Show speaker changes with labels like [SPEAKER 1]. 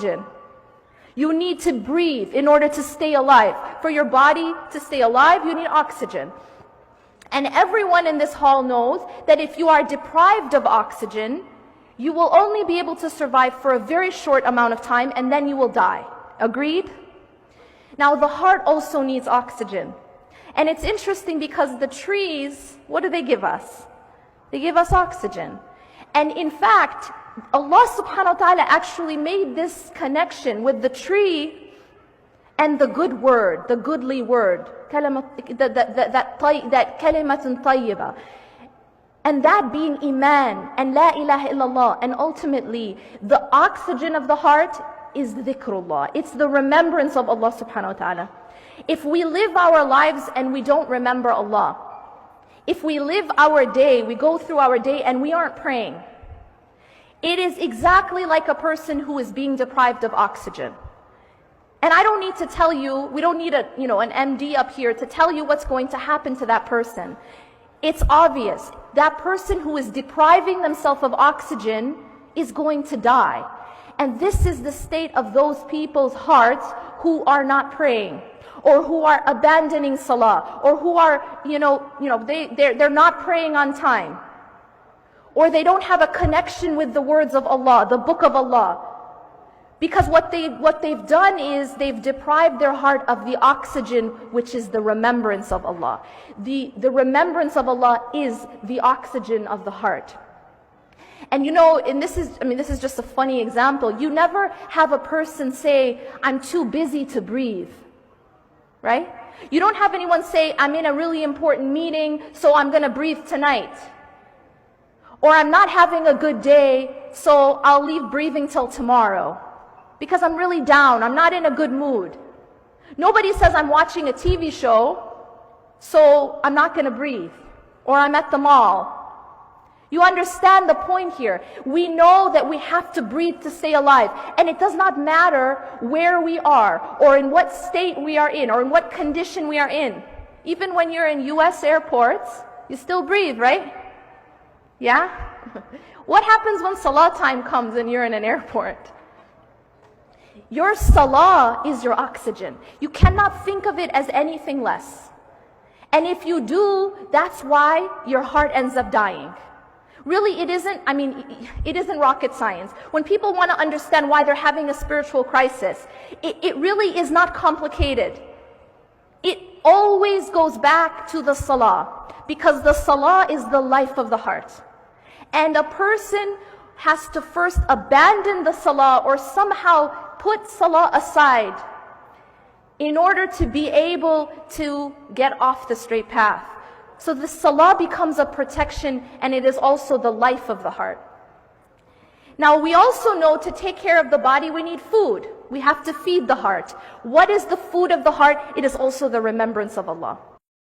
[SPEAKER 1] oxygen. You need to breathe in order to stay alive. For your body to stay alive, you need oxygen. And everyone in this hall knows that if you are deprived of oxygen, you will only be able to survive for a very short amount of time, and then you will die. Agreed? Now, the heart also needs oxygen. And it's interesting because the trees, what do they give us? They give us oxygen. And in fact, Allah subhanahu wa ta'ala actually made this connection with the tree and the good word, the goodly word, that kalimatun tayyibah. And that being Iman and La ilaha illallah. And ultimately, the oxygen of the heart is dhikrullah. It's the remembrance of Allah subhanahu wa ta'ala. If we live our lives and we don't remember Allah, if we live our day, we go through our day and we aren't praying, it is exactly like a person who is being deprived of oxygen. And I don't need to tell you, we don't need an MD up here to tell you what's going to happen to that person. It's obvious. That person who is depriving themselves of oxygen is going to die. And this is the state of those people's hearts who are not praying, or who are abandoning salah, or who are, they're not praying on time, or they don't have a connection with the words of Allah, the book of Allah. Because what they've done is they've deprived their heart of the oxygen, which is the remembrance of Allah. The remembrance of Allah is the oxygen of the heart. And this is just a funny example. You never have a person say, I'm too busy to breathe. Right? You don't have anyone say, I'm in a really important meeting, so I'm going to breathe tonight. Or I'm not having a good day, so I'll leave breathing till tomorrow. Because I'm really down, I'm not in a good mood. Nobody says I'm watching a TV show, so I'm not going to breathe. Or I'm at the mall. You understand the point here. We know that we have to breathe to stay alive. And it does not matter where we are, or in what state we are in, or in what condition we are in. Even when you're in US airports, you still breathe, right? Yeah? What happens when salah time comes and you're in an airport? Your salah is your oxygen. You cannot think of it as anything less. And if you do, that's why your heart ends up dying. Really, it isn't rocket science. When people want to understand why they're having a spiritual crisis, it really is not complicated. It always goes back to the salah, because the salah is the life of the heart. And a person has to first abandon the salah, or somehow put salah aside, in order to be able to get off the straight path. So the salah becomes a protection, and it is also the life of the heart. Now, we also know to take care of the body, we need food. We have to feed the heart. What is the food of the heart? It is also the remembrance of Allah.